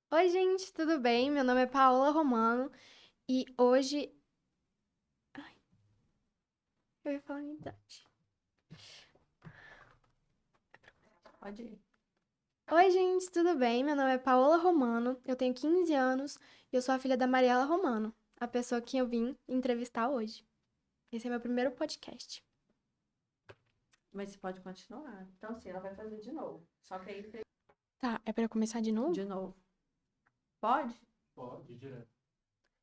Oi, gente, tudo bem? Meu nome é Paola Romano e hoje. Eu ia falar a minha idade. Pode ir. Oi, gente, tudo bem? Meu nome é Paola Romano, eu tenho 15 anos e eu sou a filha da Mariela Romano, a pessoa que eu vim entrevistar hoje. Esse é meu primeiro podcast. Mas você pode continuar. Então, sim, ela vai fazer de novo. Só que aí você... Tá, é pra eu começar de novo? De novo. Pode?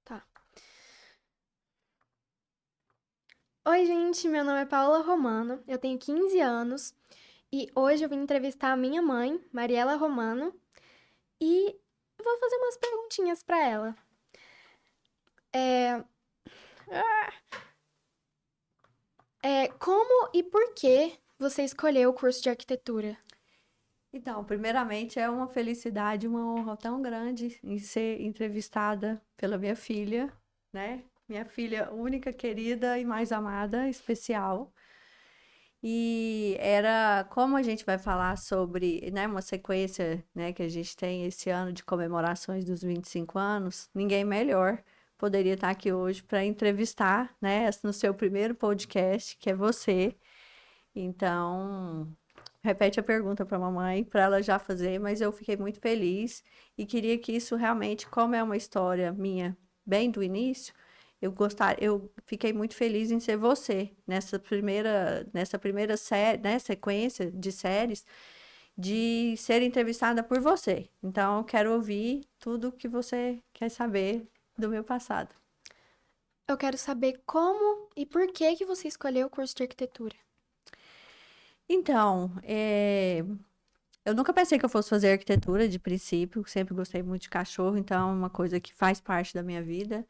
Tá. Oi, gente, meu nome é Paola Romano, eu tenho 15 anos e hoje eu vim entrevistar a minha mãe, Mariela Romano, e eu vou fazer umas perguntinhas pra ela. É, como e por que você escolheu o curso de arquitetura? Então, primeiramente, é uma felicidade, uma honra tão grande em ser entrevistada pela minha filha, né? Minha filha única, querida e mais amada, especial. E era como a gente vai falar sobre, né, uma sequência, né, que a gente tem esse ano de comemorações dos 25 anos, ninguém melhor poderia estar aqui hoje para entrevistar, né, no seu primeiro podcast, que é você. Então, repete a pergunta para a mamãe, para ela já fazer, mas eu fiquei muito feliz e queria que isso realmente, como é uma história minha bem do início, eu fiquei muito feliz em ser você nessa primeira série, né, sequência de séries, de ser entrevistada por você. Então, eu quero ouvir tudo que você quer saber do meu passado. Eu quero saber como e por que você escolheu o curso de arquitetura. Então, eu nunca pensei que eu fosse fazer arquitetura de princípio, sempre gostei muito de cachorro, então é uma coisa que faz parte da minha vida.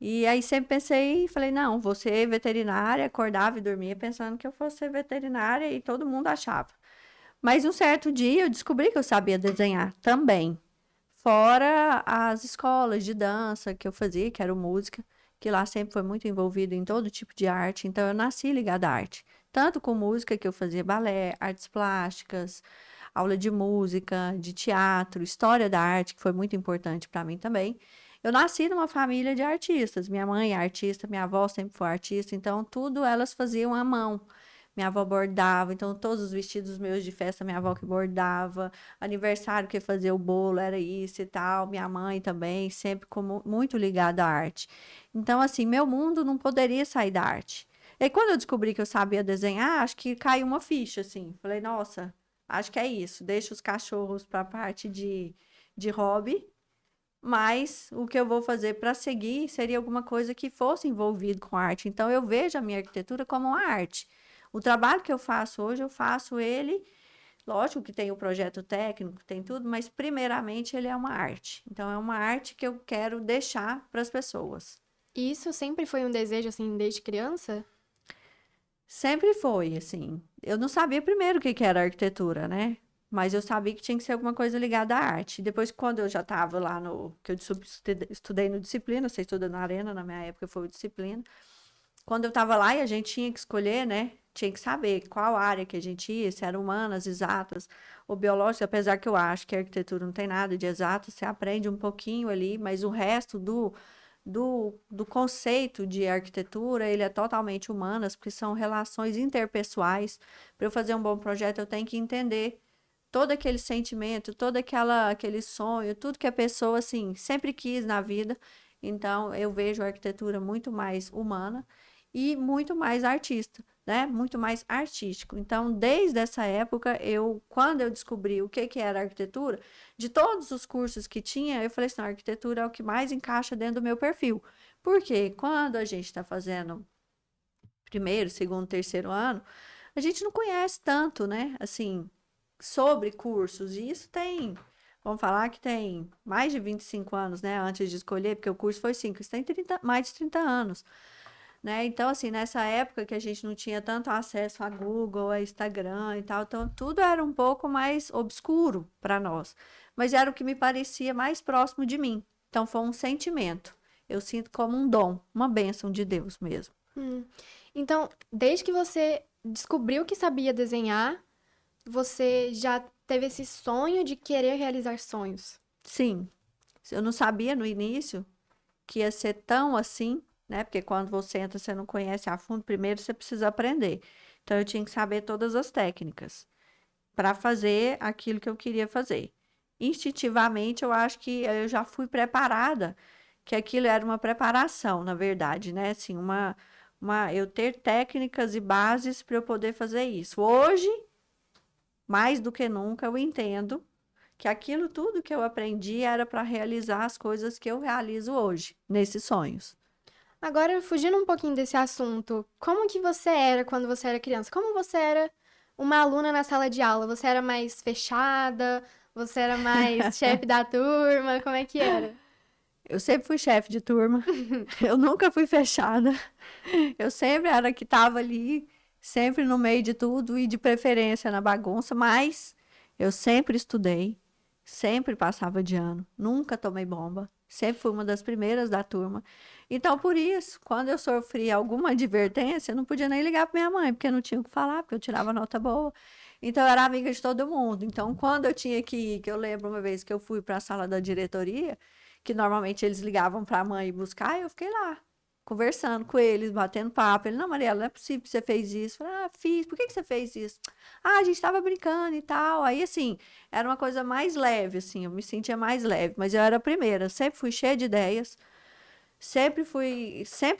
E aí sempre pensei, falei, não, vou ser veterinária, acordava e dormia pensando que eu fosse ser veterinária e todo mundo achava. Mas um certo dia eu descobri que eu sabia desenhar também. Fora as escolas de dança que eu fazia, que era música, que lá sempre foi muito envolvido em todo tipo de arte, então eu nasci ligada à arte. Tanto com música, que eu fazia balé, artes plásticas, aula de música, de teatro, história da arte, que foi muito importante para mim também. Eu nasci numa família de artistas. Minha mãe é artista, minha avó sempre foi artista, então tudo elas faziam à mão. Minha avó bordava, então todos os vestidos meus de festa, minha avó que bordava. Aniversário que fazia o bolo era isso e tal. Minha mãe também, sempre como muito ligada à arte. Então, assim, meu mundo não poderia sair da arte. E aí, quando eu descobri que eu sabia desenhar, acho que caiu uma ficha, assim. Falei, nossa, acho que é isso. Deixa os cachorros para a parte de hobby, mas o que eu vou fazer para seguir seria alguma coisa que fosse envolvido com arte. Então, eu vejo a minha arquitetura como uma arte. O trabalho que eu faço hoje, eu faço ele. Lógico que tem o projeto técnico, tem tudo, mas primeiramente ele é uma arte. Então, é uma arte que eu quero deixar para as pessoas. E isso sempre foi um desejo, assim, desde criança? Sempre foi, assim. Eu não sabia primeiro o que que era arquitetura, né? Mas eu sabia que tinha que ser alguma coisa ligada à arte. Depois, quando eu já estava lá no. Que eu estudei no Disciplina, você estuda na Arena, na minha época foi o Disciplina. Quando eu estava lá e a gente tinha que escolher, né? Tinha que saber qual área que a gente ia, se era humanas, exatas ou biológicas, apesar que eu acho que a arquitetura não tem nada de exato, você aprende um pouquinho ali, mas o resto do conceito de arquitetura, ele é totalmente humanas, porque são relações interpessoais. Para eu fazer um bom projeto, eu tenho que entender todo aquele sentimento, aquele sonho, tudo que a pessoa assim sempre quis na vida. Então, eu vejo a arquitetura muito mais humana e muito mais artista, né? Muito mais artístico. Então, desde essa época, quando eu descobri o que que era arquitetura, de todos os cursos que tinha, eu falei assim, a arquitetura é o que mais encaixa dentro do meu perfil. Porque quando a gente está fazendo primeiro, segundo, terceiro ano, a gente não conhece tanto, né? Assim, sobre cursos. E isso tem, vamos falar que tem mais de 25 anos, né? Antes de escolher, porque o curso foi 5, isso tem 30, mais de 30 anos, né? Então, assim, nessa época que a gente não tinha tanto acesso a Google, a Instagram e tal, então tudo era um pouco mais obscuro para nós. Mas era o que me parecia mais próximo de mim. Então, foi um sentimento. Eu sinto como um dom, uma bênção de Deus mesmo. Hum. Então, desde que você descobriu que sabia desenhar, você já teve esse sonho de querer realizar sonhos. Sim, eu não sabia no início que ia ser tão assim, né? Porque quando você entra, você não conhece a fundo, primeiro você precisa aprender. Então eu tinha que saber todas as técnicas para fazer aquilo que eu queria fazer. Instintivamente, eu acho que eu já fui preparada, que aquilo era uma preparação, na verdade, né? Assim, eu ter técnicas e bases para eu poder fazer isso. Hoje, mais do que nunca, eu entendo que aquilo tudo que eu aprendi era para realizar as coisas que eu realizo hoje, nesses sonhos. Agora, fugindo um pouquinho desse assunto, como que você era quando você era criança? Como você era uma aluna na sala de aula? Você era mais fechada? Você era mais chefe da turma? Como é que era? Eu sempre fui chefe de turma, eu nunca fui fechada. Eu sempre era a que estava ali, sempre no meio de tudo e de preferência na bagunça, mas eu sempre estudei, sempre passava de ano, nunca tomei bomba, sempre fui uma das primeiras da turma. Então, por isso, quando eu sofri alguma advertência, eu não podia nem ligar para minha mãe, porque eu não tinha o que falar, porque eu tirava nota boa. Então, eu era amiga de todo mundo. Então, quando eu tinha que ir, que eu lembro uma vez que eu fui para a sala da diretoria, que normalmente eles ligavam para a mãe buscar, eu fiquei lá conversando com eles, batendo papo. Ele, não, Mariela, não é possível que você fez isso. Eu falei, ah, fiz. Por que que você fez isso? Ah, a gente estava brincando e tal. Aí, assim, era uma coisa mais leve, assim, eu me sentia mais leve. Mas eu era a primeira, sempre fui cheia de ideias. Sempre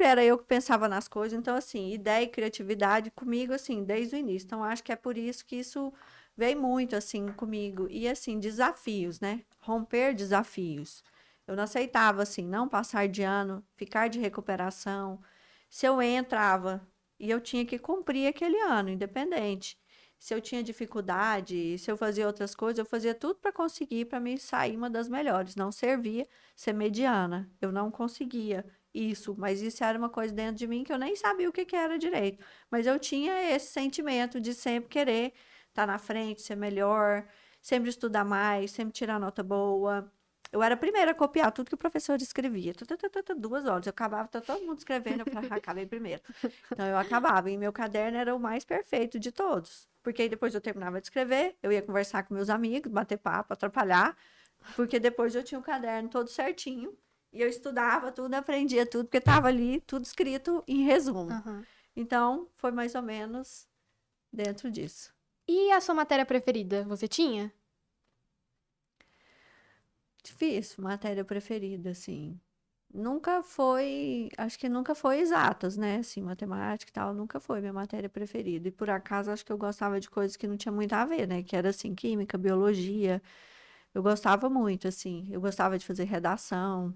era eu que pensava nas coisas. Então, assim, ideia e criatividade comigo, assim, desde o início. Então, acho que é por isso que isso veio muito, assim, comigo. E, assim, desafios, né? Romper desafios. Eu não aceitava, assim, não passar de ano, ficar de recuperação. Se eu entrava e eu tinha que cumprir aquele ano, independente. Se eu tinha dificuldade, se eu fazia outras coisas, eu fazia tudo para conseguir, para me sair uma das melhores. Não servia ser mediana. Eu não conseguia isso, mas isso era uma coisa dentro de mim que eu nem sabia o que que era direito. Mas eu tinha esse sentimento de sempre querer estar na frente, ser melhor, sempre estudar mais, sempre tirar nota boa. Eu era a primeira a copiar tudo que o professor escrevia. 2 horas. Eu acabava, tá todo mundo escrevendo, eu falava, acabei primeiro. Então eu acabava, e meu caderno era o mais perfeito de todos. Porque aí depois eu terminava de escrever, eu ia conversar com meus amigos, bater papo, atrapalhar, porque depois eu tinha o caderno todo certinho, e eu estudava tudo, aprendia tudo, porque estava ali tudo escrito em resumo. Aham. Então, foi mais ou menos dentro disso. E a sua matéria preferida? Você tinha? Difícil, matéria preferida, assim. Nunca foi, acho que nunca foi exatas, né? Assim, matemática e tal, nunca foi minha matéria preferida. E por acaso, acho que eu gostava de coisas que não tinha muito a ver, né? Que era, assim, química, biologia. Eu gostava muito, assim. Eu gostava de fazer redação.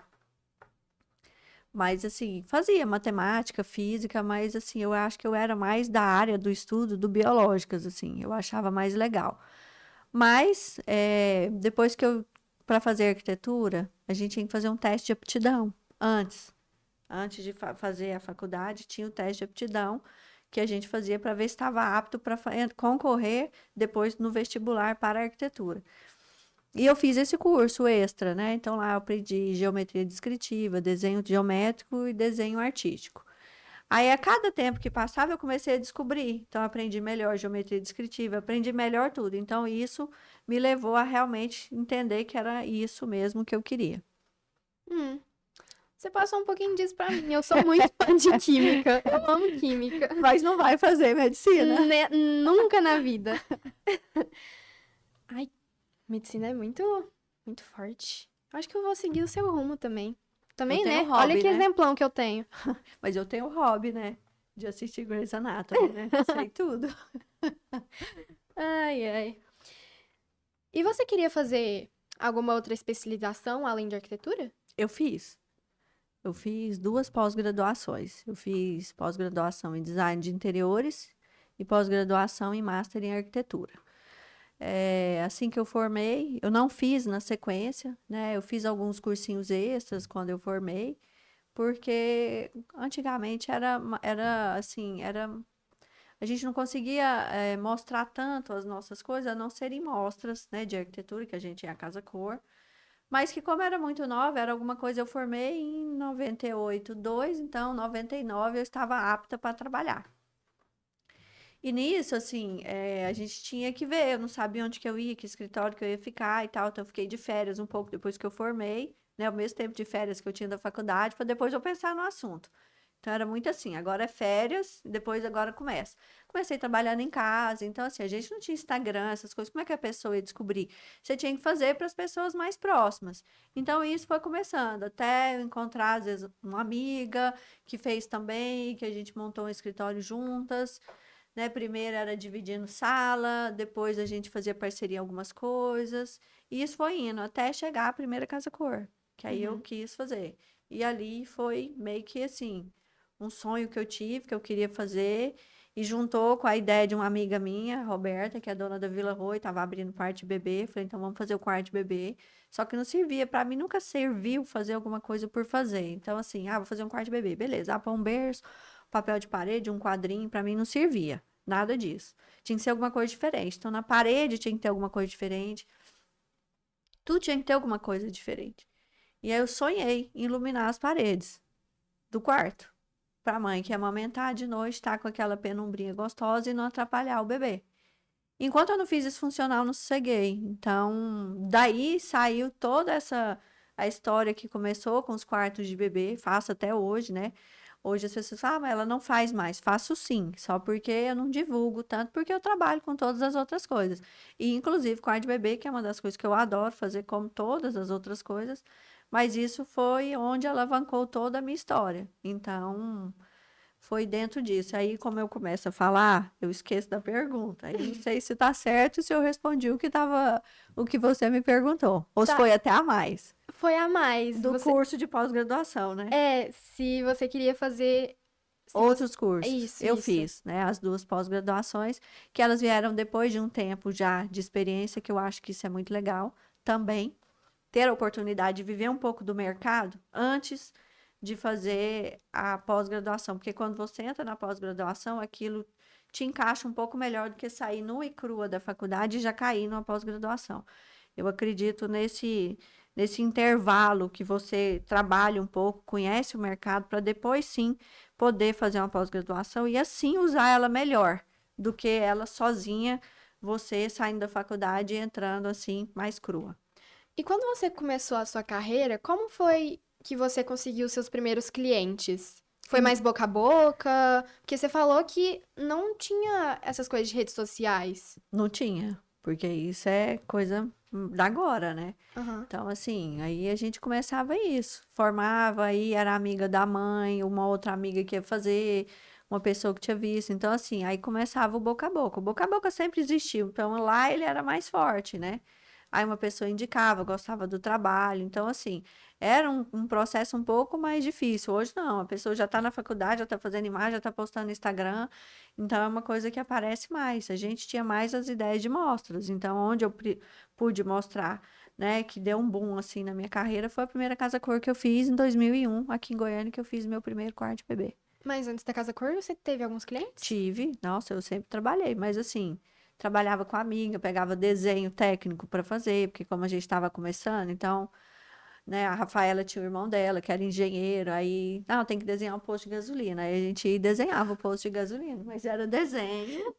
Mas, assim, fazia matemática, física, mas, assim, eu acho que eu era mais da área do estudo do biológicas, assim. Eu achava mais legal. Mas, depois que para fazer arquitetura, a gente tinha que fazer um teste de aptidão antes. Antes de fazer a faculdade, tinha o teste de aptidão que a gente fazia para ver se estava apto para concorrer depois no vestibular para a arquitetura. E eu fiz esse curso extra, né? Então lá eu aprendi geometria descritiva, desenho geométrico e desenho artístico. Aí, a cada tempo que passava, eu comecei a descobrir. Então, eu aprendi melhor geometria descritiva, aprendi melhor tudo. Então, isso me levou a realmente entender que era isso mesmo que eu queria. Hum, você passou um pouquinho disso pra mim. Eu sou muito fã de química. Eu amo química. Mas não vai fazer medicina. Nunca na vida. Ai, medicina é muito forte. Acho que eu vou seguir o seu rumo também. Eu Também, tenho né? Olha hobby, que né? exemplão que eu tenho. Mas eu tenho hobby, né? De assistir Grey's Anatomy, né? Sei tudo. Ai, ai. E você queria fazer alguma outra especialização além de arquitetura? Eu fiz. Eu fiz 2 pós-graduações. Eu fiz pós-graduação em design de interiores e pós-graduação em master em arquitetura. Assim que eu formei, eu não fiz na sequência, né? Eu fiz alguns cursinhos extras quando eu formei, porque antigamente era assim, a gente não conseguia mostrar tanto as nossas coisas, a não serem mostras, né, de arquitetura, que a gente tinha a Casa Cor, mas que como era muito nova, era alguma coisa, eu formei em 98, 2, então 99 eu estava apta para trabalhar. E nisso, assim, a gente tinha que ver, eu não sabia onde que eu ia, que escritório que eu ia ficar e tal, então eu fiquei de férias um pouco depois que eu formei, né, ao mesmo tempo de férias que eu tinha da faculdade, para depois eu pensar no assunto. Então era muito assim, agora é férias, depois agora começa. Comecei trabalhando em casa, então assim, a gente não tinha Instagram, essas coisas, como é que a pessoa ia descobrir? Você tinha que fazer para as pessoas mais próximas. Então isso foi começando, até eu encontrar às vezes uma amiga que fez também, que a gente montou um escritório juntas, né? Primeiro era dividindo sala, depois a gente fazia parceria em algumas coisas, e isso foi indo até chegar a primeira Casa Cor, que aí eu Uhum. quis fazer. E ali foi meio que assim, um sonho que eu tive, que eu queria fazer, e juntou com a ideia de uma amiga minha, Roberta, que é dona da Vila Rô, e estava abrindo quarto de bebê. Falei, então vamos fazer o quarto de bebê. Só que não servia, para mim nunca serviu fazer alguma coisa por fazer. Então, assim, vou fazer um quarto de bebê, beleza. Pôr um berço, papel de parede, um quadrinho, para mim não servia. Nada disso. Tinha que ser alguma coisa diferente. Então, na parede tinha que ter alguma coisa diferente. Tudo tinha que ter alguma coisa diferente. E aí eu sonhei em iluminar as paredes do quarto. Para a mãe que ia amamentar de noite, estar com aquela penumbrinha gostosa e não atrapalhar o bebê. Enquanto eu não fiz isso funcionar, eu não sosseguei. Então, daí saiu toda essa a história que começou com os quartos de bebê, faço até hoje, né? Hoje as pessoas falam, mas ela não faz mais. Faço sim, só porque eu não divulgo tanto, porque eu trabalho com todas as outras coisas. E, inclusive, quarto de bebê, que é uma das coisas que eu adoro fazer, como todas as outras coisas. Mas isso foi onde alavancou toda a minha história. Então, foi dentro disso. Aí, como eu começo a falar, eu esqueço da pergunta. Aí, não sei se tá certo, se eu respondi o que você me perguntou. Ou se Tá, foi até a mais. foi a mais. Do Você curso de pós-graduação, né? se você queria fazer, se você Outros cursos. isso, Eu isso. fiz, né? As duas pós-graduações, que elas vieram depois de um tempo já de experiência, que eu acho que isso é muito legal também. Ter a oportunidade de viver um pouco do mercado antes de fazer a pós-graduação, porque quando você entra na pós-graduação, aquilo te encaixa um pouco melhor do que sair nua e crua da faculdade e já cair numa pós-graduação. Eu acredito nesse intervalo que você trabalha um pouco, conhece o mercado, para depois sim poder fazer uma pós-graduação e assim usar ela melhor do que ela sozinha, você saindo da faculdade e entrando assim mais crua. E quando você começou a sua carreira, como foi que você conseguiu seus primeiros clientes? Foi Em mais boca a boca? Porque você falou que não tinha essas coisas de redes sociais. Não tinha, porque isso é coisa da agora, né? Aham. Então, assim, aí a gente começava isso, formava, aí era amiga da mãe, uma outra amiga que ia fazer, uma pessoa que tinha visto. Então, assim, aí começava o boca a boca. O boca a boca sempre existiu, então lá ele era mais forte, né? Aí uma pessoa indicava, gostava do trabalho. Então, assim, era um processo um pouco mais difícil. Hoje não, a pessoa já está na faculdade, já está fazendo imagem, já está postando no Instagram. Então, é uma coisa que aparece mais. A gente tinha mais as ideias de mostras. Então, onde eu pude mostrar, né, que deu um boom, assim, na minha carreira, foi a primeira Casa Cor que eu fiz em 2001, aqui em Goiânia, que eu fiz meu primeiro quarto de bebê. Mas antes da Casa Cor, você teve alguns clientes? Tive, nossa, eu sempre trabalhei, mas assim, trabalhava com a amiga, pegava desenho técnico para fazer, porque como a gente estava começando, então, né, a Rafaela tinha o irmão dela, que era engenheiro, aí, não, tem que desenhar um posto de gasolina, aí a gente ia e desenhava o posto de gasolina, mas era desenho,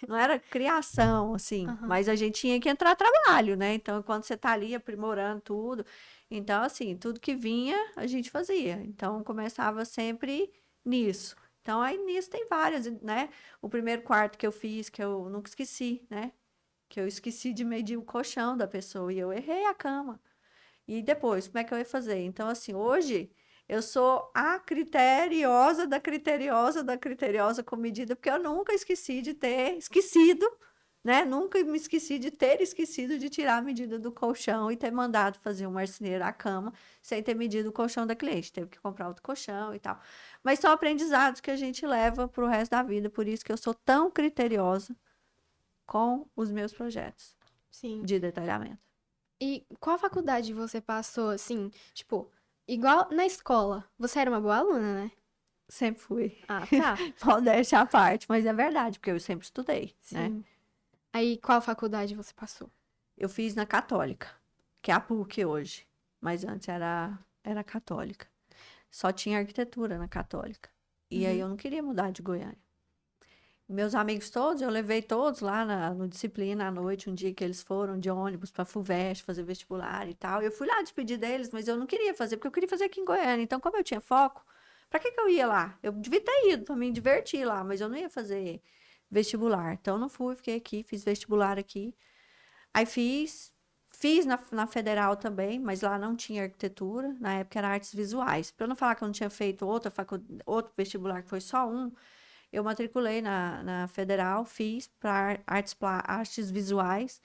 não era criação, assim, Aham. mas a gente tinha que entrar trabalho, né, então, quando você tá ali aprimorando tudo, então, assim, tudo que vinha, a gente fazia, então, começava sempre nisso. Então, aí nisso tem várias, né? O primeiro quarto que eu fiz, que eu nunca esqueci, né? Que eu esqueci de medir o colchão da pessoa e eu errei a cama. E depois, como é que eu ia fazer? Então, assim, hoje eu sou a criteriosa da criteriosa com medida, porque eu nunca esqueci de ter esquecido, né? Nunca me esqueci de ter esquecido de tirar a medida do colchão e ter mandado fazer um marceneiro à cama sem ter medido o colchão da cliente. Teve que comprar outro colchão e tal. Mas são aprendizados que a gente leva para o resto da vida, por isso que eu sou tão criteriosa com os meus projetos Sim. de detalhamento. E qual faculdade você passou, assim, tipo, igual na escola? Você era uma boa aluna, né? Sempre fui. Ah, tá. Modéstia à parte, mas é verdade, porque eu sempre estudei, né? Sim. Aí, qual faculdade você passou? Eu fiz na Católica, que é a PUC hoje, mas antes era Católica. Só tinha arquitetura na Católica. E aí Uhum. eu não queria mudar de Goiânia. Meus amigos todos, eu levei todos lá no Disciplina à noite, um dia que eles foram de ônibus para FUVEST fazer vestibular e tal. Eu fui lá despedir deles, mas eu não queria fazer, porque eu queria fazer aqui em Goiânia. Então, como eu tinha foco, para que eu ia lá? Eu devia ter ido para me divertir lá, mas eu não ia fazer vestibular. Então, não fui, fiquei aqui, fiz vestibular aqui. Aí fiz na Federal também, mas lá não tinha arquitetura, na época era artes visuais. Para eu não falar que eu não tinha feito outro vestibular, que foi só um, eu matriculei na Federal, fiz para artes visuais,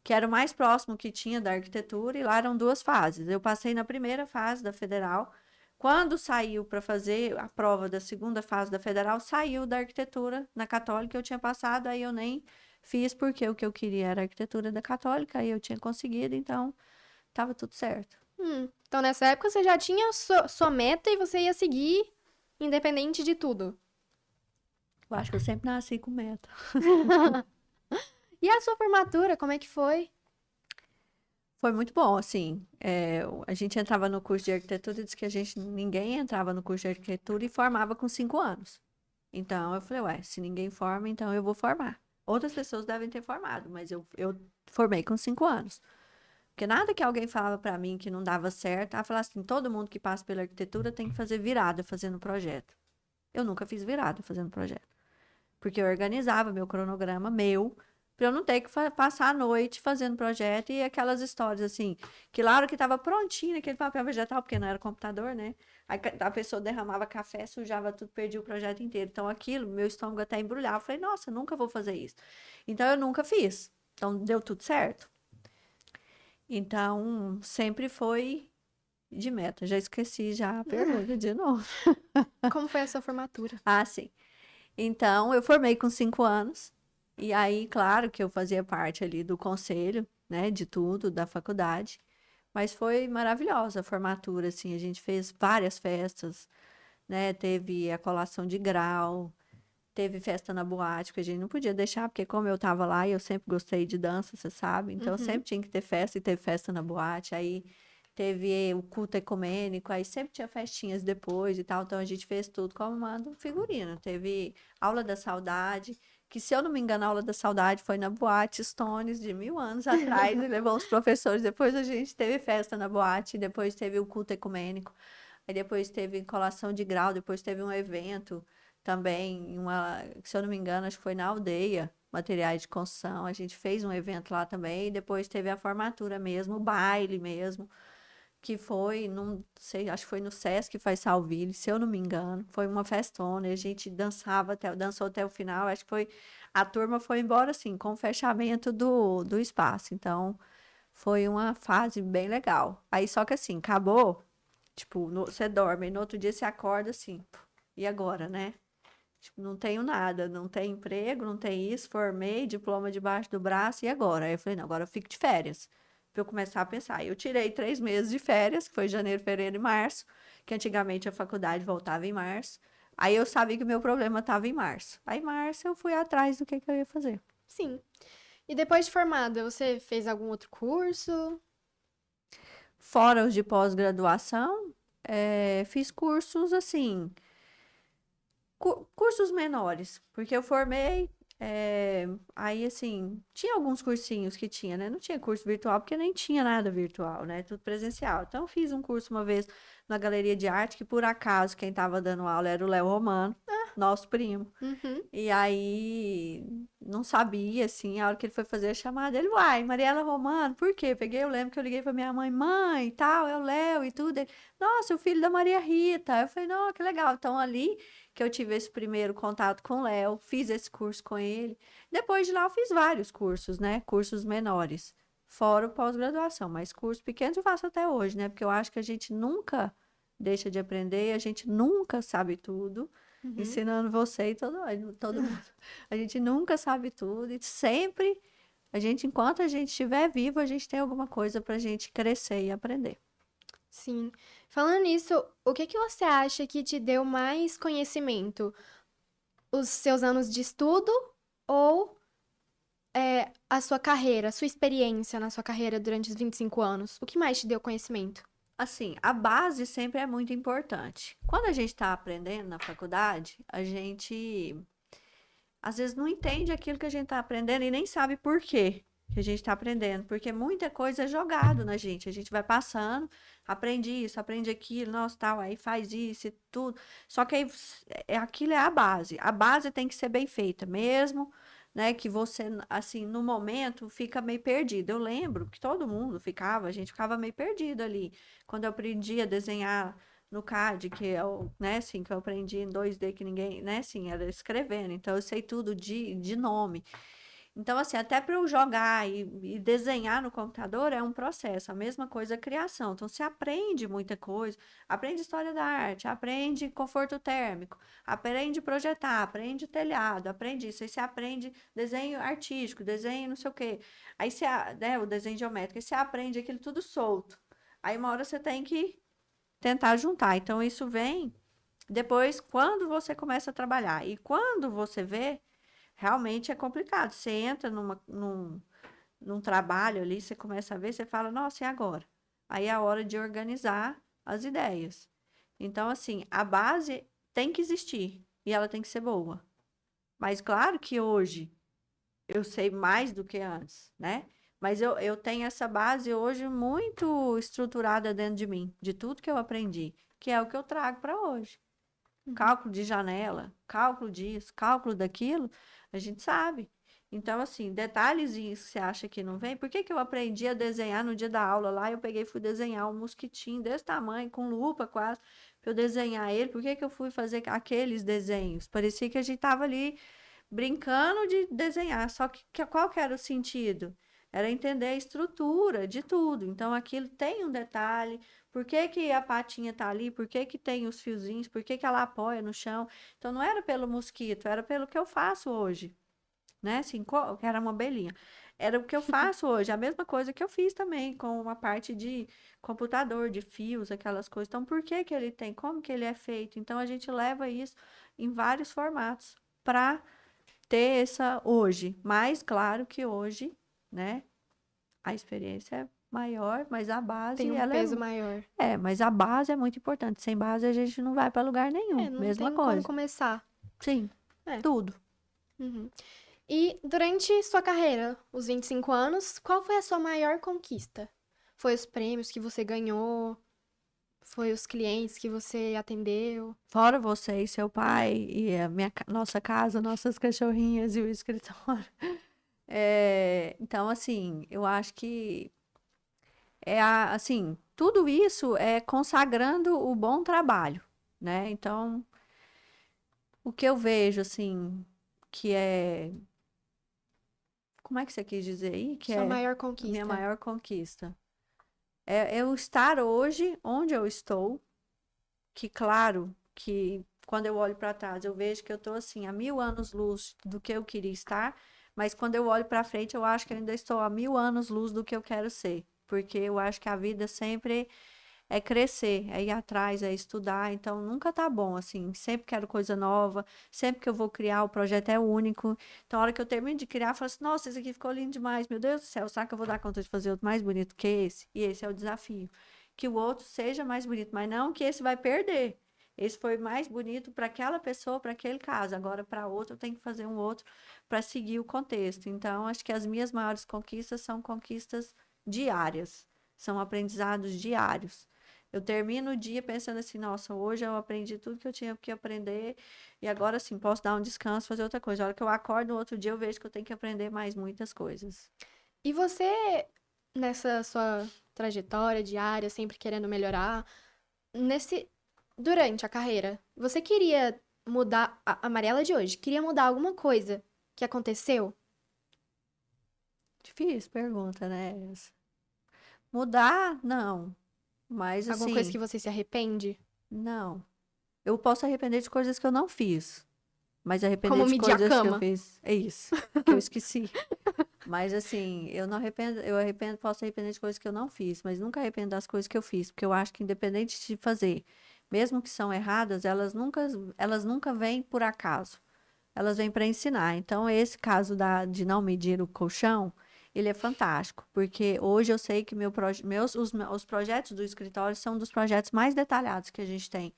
que era o mais próximo que tinha da arquitetura, e lá eram duas fases. Eu passei na primeira fase da Federal. Quando saiu para fazer a prova da segunda fase da Federal, saiu da arquitetura na Católica, eu tinha passado, aí eu nem fiz, porque o que eu queria era a arquitetura da Católica, aí eu tinha conseguido, então estava tudo certo. Então, nessa época, você já tinha sua meta e você ia seguir independente de tudo. Eu acho que eu sempre nasci com meta. E a sua formatura, como é que foi? Foi muito bom, assim. A gente entrava no curso de arquitetura e disse que ninguém entrava no curso de arquitetura e formava com 5 anos. Então eu falei, ué, se ninguém forma, então eu vou formar. Outras pessoas devem ter formado, mas eu formei com 5 anos. Porque nada que alguém falava pra mim que não dava certo, ela falava assim, todo mundo que passa pela arquitetura tem que fazer virada fazendo projeto. Eu nunca fiz virada fazendo projeto. Porque eu organizava meu cronograma meu, para eu não ter que passar a noite fazendo projeto e aquelas histórias assim, que lá hora que estava prontinho aquele papel vegetal, porque não era computador, né? Aí a pessoa derramava café, sujava tudo, perdia o projeto inteiro. Então aquilo, meu estômago até embrulhava. Eu falei, nossa, eu nunca vou fazer isso. Então eu nunca fiz. Então deu tudo certo. Então sempre foi de meta. Já esqueci já a pergunta de novo. Como foi a sua formatura? Ah, sim. Então, eu formei com 5 anos. E aí, claro que eu fazia parte ali do conselho, né, de tudo, da faculdade. Mas foi maravilhosa a formatura, assim. A gente fez várias festas, né? Teve a colação de grau, teve festa na boate, que a gente não podia deixar, porque como eu tava lá e eu sempre gostei de dança, você sabe? Então, Uhum. sempre tinha que ter festa e teve festa na boate. Aí teve o culto ecumênico, aí sempre tinha festinhas depois e tal. Então, a gente fez tudo como manda um figurino. Teve aula da saudade, que se eu não me engano, a aula da saudade foi na boate Stones de 1000 anos atrás, e levou os professores. Depois a gente teve festa na boate, depois teve o culto ecumênico. Aí depois teve colação de grau, depois teve um evento também, se eu não me engano, acho que foi na aldeia, materiais de construção. A gente fez um evento lá também, e depois teve a formatura mesmo, o baile mesmo, que foi, não sei, acho que foi no Sesc Faisalville, se eu não me engano. Foi uma festona, e a gente dançou até o final. Acho que foi, a turma foi embora assim, com o fechamento do espaço. Então, foi uma fase bem legal. Aí só que assim, acabou. Tipo, você dorme, e no outro dia você acorda assim, e agora, né? Tipo, não tenho nada, não tenho emprego, não tenho isso, formei, diploma debaixo do braço, e agora? Aí eu falei, não, agora eu fico de férias, pra eu começar a pensar. Eu tirei 3 meses de férias, que foi janeiro, fevereiro e março, que antigamente a faculdade voltava em março. Aí eu sabia que o meu problema estava em março. Aí em março eu fui atrás do que eu ia fazer. Sim. E depois de formada, você fez algum outro curso? Fora os de pós-graduação, fiz cursos assim, cursos menores, porque eu formei, aí assim, tinha alguns cursinhos que tinha, né? Não tinha curso virtual, porque nem tinha nada virtual, né? Tudo presencial. Então, eu fiz um curso uma vez na Galeria de Arte, que por acaso quem estava dando aula era o Léo Romano, nosso primo. Uhum. E aí, não sabia, assim, a hora que ele foi fazer a chamada, ele, uai, Mariela Romano, por quê? Eu lembro que eu liguei pra minha mãe, mãe, e tal, é o Léo e tudo. Ele, nossa, o filho da Maria Rita. Eu falei, não, que legal. Então, ali que eu tive esse primeiro contato com o Léo, fiz esse curso com ele. Depois de lá, eu fiz vários cursos, né? Cursos menores, fora o pós-graduação, mas cursos pequenos eu faço até hoje, né? Porque eu acho que a gente nunca deixa de aprender, a gente nunca sabe tudo. Uhum. Ensinando você e todo mundo. A gente nunca sabe tudo e sempre, enquanto a gente estiver vivo, a gente tem alguma coisa para a gente crescer e aprender. Sim. Falando nisso, o que que você acha que te deu mais conhecimento? Os seus anos de estudo ou a sua carreira, a sua experiência na sua carreira durante os 25 anos? O que mais te deu conhecimento? Assim, a base sempre é muito importante. Quando a gente está aprendendo na faculdade, às vezes não entende aquilo que a gente está aprendendo e nem sabe por quê que a gente está aprendendo, porque muita coisa é jogado na gente. A gente vai passando, aprende isso, aprende aquilo, nossa, tal, aí faz isso e tudo. Só que aí aquilo é a base. A base tem que ser bem feita mesmo, né? Que você, assim, no momento fica meio perdido. Eu lembro que todo mundo ficava, a gente ficava meio perdido ali. Quando eu aprendi a desenhar no CAD, que é o, né, assim, que eu aprendi em 2D que ninguém, né, assim, era escrevendo. Então eu sei tudo de nome. Então, assim, até para eu jogar e desenhar no computador é um processo. A mesma coisa a criação. Então, você aprende muita coisa. Aprende história da arte, aprende conforto térmico, aprende projetar, aprende telhado, aprende isso. Aí você aprende desenho artístico, desenho não sei o quê. Aí você, né, o desenho geométrico. Aí você aprende aquilo tudo solto. Aí uma hora você tem que tentar juntar. Então, isso vem depois quando você começa a trabalhar. E quando você vê. Realmente é complicado. Você entra num trabalho ali, você começa a ver, você fala, nossa, e agora? Aí é a hora de organizar as ideias. Então, assim, a base tem que existir e ela tem que ser boa. Mas claro que hoje eu sei mais do que antes, né? Mas eu tenho essa base hoje muito estruturada dentro de mim, de tudo que eu aprendi, que é o que eu trago para hoje. Uhum. Cálculo de janela, cálculo disso, cálculo daquilo, a gente sabe. Então, assim, detalhezinhos que você acha que não vem. Por que que eu aprendi a desenhar no dia da aula lá? Eu peguei e fui desenhar um mosquitinho desse tamanho, com lupa quase, para eu desenhar ele. Por que que eu fui fazer aqueles desenhos? Parecia que a gente estava ali brincando de desenhar. Só que qual que era o sentido? Era entender a estrutura de tudo. Então, aquilo tem um detalhe. Por que que a patinha tá ali? Por que que tem os fiozinhos? Por que que ela apoia no chão? Então, não era pelo mosquito, era pelo que eu faço hoje, né? Assim, que era uma abelhinha. Era o que eu faço hoje, a mesma coisa que eu fiz também com uma parte de computador, de fios, aquelas coisas. Então, por que que ele tem? Como que ele é feito? Então, a gente leva isso em vários formatos para ter essa hoje. Mas, claro que hoje, né, a experiência é maior, mas a Tem base, um ela peso maior. mas a base é muito importante. Sem base, a gente não vai para lugar nenhum. É, não Mesma tem como coisa. começar. Sim, É. tudo. Uhum. E durante sua carreira, os 25 anos, qual foi a sua maior conquista? Foi os prêmios que você ganhou? Foi os clientes que você atendeu? Fora você e seu pai, e a nossa casa, nossas cachorrinhas e o escritório. Então, assim, eu acho que assim, tudo isso é consagrando o bom trabalho, né? Então, o que eu vejo, assim, que é, como é que você quis dizer aí? Que Sua é maior a minha conquista? maior conquista. É eu estar hoje onde eu estou, que claro que quando eu olho para trás eu vejo que eu estou assim a 1000 anos-luz do que eu queria estar, mas quando eu olho para frente eu acho que eu ainda estou a 1000 anos-luz do que eu quero ser, porque eu acho que a vida sempre é crescer, é ir atrás, é estudar, então nunca tá bom, assim, sempre quero coisa nova, sempre que eu vou criar, o projeto é único, então a hora que eu termino de criar, eu falo assim, nossa, esse aqui ficou lindo demais, meu Deus do céu, será que eu vou dar conta de fazer outro mais bonito que esse? E esse é o desafio, que o outro seja mais bonito, mas não que esse vai perder, esse foi mais bonito para aquela pessoa, para aquele caso, agora para outro eu tenho que fazer um outro para seguir o contexto, então acho que as minhas maiores conquistas são conquistas diárias, são aprendizados diários. Eu termino o dia pensando assim, nossa, hoje eu aprendi tudo que eu tinha que aprender e agora sim posso dar um descanso, fazer outra coisa. A hora que eu acordo no outro dia, eu vejo que eu tenho que aprender mais muitas coisas. E você, nessa sua trajetória diária, sempre querendo melhorar, nesse durante a carreira, você queria mudar a Mariela de hoje? Queria mudar alguma coisa que aconteceu? Difícil pergunta, né? Mudar, não. Mas Alguma coisa assim, que você se arrepende? não. Eu posso arrepender de coisas que eu não fiz, mas arrepender Como de medir a coisas que eu cama? fiz, é isso, que eu esqueci. Mas assim, eu não arrependo, posso arrepender de coisas que eu não fiz, mas nunca arrependo das coisas que eu fiz, porque eu acho que independente de fazer, mesmo que são erradas, elas nunca vêm por acaso. Elas vêm para ensinar. Então, esse caso de não medir o colchão, ele é fantástico, porque hoje eu sei que os projetos do escritório são dos projetos mais detalhados que a gente tem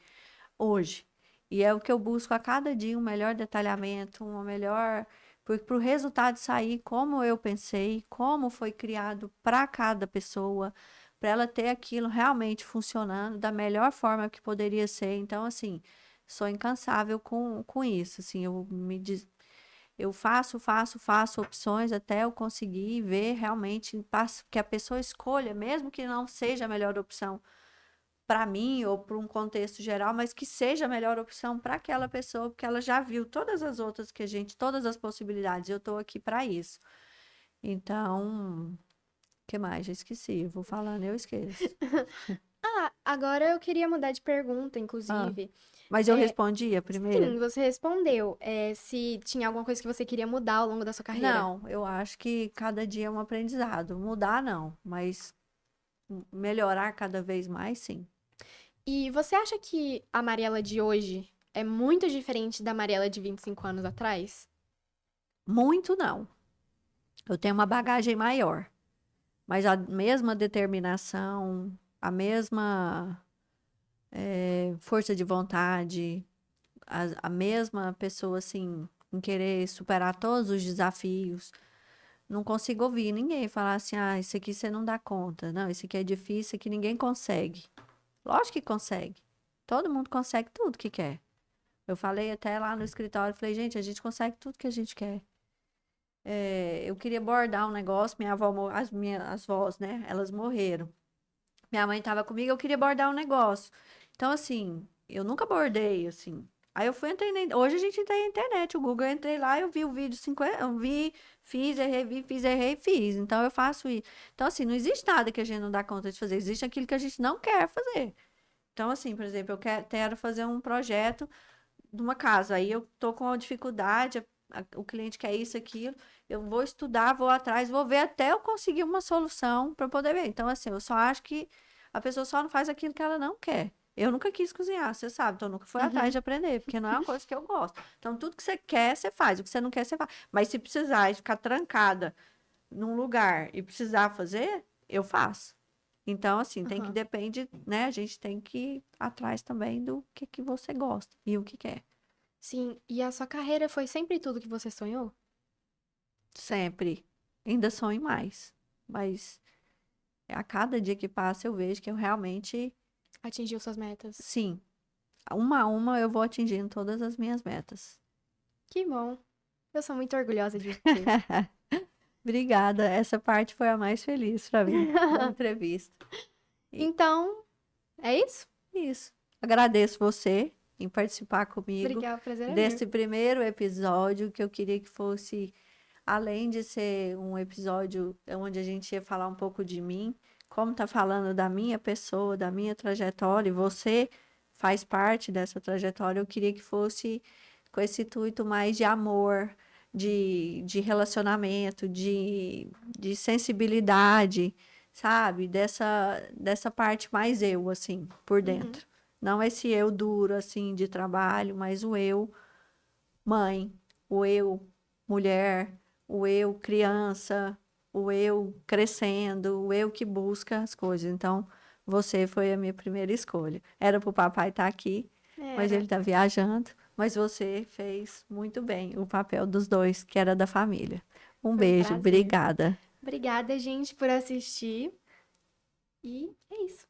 hoje. E é o que eu busco a cada dia, um melhor detalhamento, uma melhor. Para o resultado sair como eu pensei, como foi criado para cada pessoa, para ela ter aquilo realmente funcionando da melhor forma que poderia ser. Então, assim, sou incansável com isso. Assim, eu faço opções até eu conseguir ver realmente que a pessoa escolha, mesmo que não seja a melhor opção para mim ou para um contexto geral, mas que seja a melhor opção para aquela pessoa, porque ela já viu todas as outras todas as possibilidades. Eu estou aqui para isso. Então, o que mais? Já esqueci. Eu vou falando, eu esqueço. Ah, agora eu queria mudar de pergunta, Ah, inclusive. mas eu respondi a primeira? Sim, você respondeu. Se tinha alguma coisa que você queria mudar ao longo da sua carreira. Não, eu acho que cada dia é um aprendizado. Mudar, não, mas melhorar cada vez mais, sim. E você acha que a Mariela de hoje é muito diferente da Mariela de 25 anos atrás? Muito não. Eu tenho uma bagagem maior, mas a mesma determinação, a mesma força de vontade, a mesma pessoa assim, em querer superar todos os desafios. Não consigo ouvir ninguém falar assim: ah, isso aqui você não dá conta. Não, isso aqui é difícil, isso aqui ninguém consegue. Lógico que consegue. Todo mundo consegue tudo que quer. Eu falei até lá no escritório, falei, gente, a gente consegue tudo que a gente quer. Eu queria bordar um negócio, minha avó, as vós, né? Elas morreram. Minha mãe estava comigo, eu queria bordar um negócio. Então, assim, eu nunca bordei, assim. Aí eu fui, hoje a gente tem a internet, o Google, eu entrei lá, eu vi o vídeo 50, eu vi, fiz, errei, fiz, errei, fiz. Então, eu faço isso. Então, assim, não existe nada que a gente não dá conta de fazer, existe aquilo que a gente não quer fazer. Então, assim, por exemplo, quero fazer um projeto de uma casa, aí eu tô com uma dificuldade, o cliente quer isso, aquilo, eu vou estudar, vou atrás, vou ver até eu conseguir uma solução para poder ver. Então, assim, eu só acho que a pessoa só não faz aquilo que ela não quer. Eu nunca quis cozinhar, você sabe, então eu nunca fui atrás Uhum, de aprender, porque não é uma coisa que eu gosto. Então, tudo que você quer, você faz, o que você não quer, você faz. Mas se precisar e ficar trancada num lugar e precisar fazer, eu faço. Então, assim, uhum. depende, né? A gente tem que ir atrás também do que você gosta e o que quer. Sim, e a sua carreira foi sempre tudo que você sonhou? Sempre. Ainda sonho mais. Mas a cada dia que passa eu vejo que eu realmente, Atingiu suas metas? sim, uma a uma eu vou atingindo todas as minhas metas. Que bom. Eu sou muito orgulhosa de você. Obrigada. Essa parte foi a mais feliz para mim da entrevista. E Então, é isso? isso. Agradeço você em participar comigo Obrigada, o prazer é meu. desse primeiro episódio que eu queria que fosse, além de ser um episódio onde a gente ia falar um pouco de mim, como tá falando da minha pessoa, da minha trajetória, e você faz parte dessa trajetória, eu queria que fosse com esse intuito mais de amor, de relacionamento, de sensibilidade, sabe? Dessa parte mais eu, assim, por Uhum. dentro. Não esse eu duro, assim, de trabalho, mas o eu mãe, o eu mulher, o eu criança, o eu crescendo, o eu que busca as coisas. Então, você foi a minha primeira escolha. Era para o papai estar aqui, mas ele Era. está viajando. Mas você fez muito bem o papel dos dois, que era da família. Um Foi um beijo, prazer. obrigada. Obrigada, gente, por assistir. E é isso.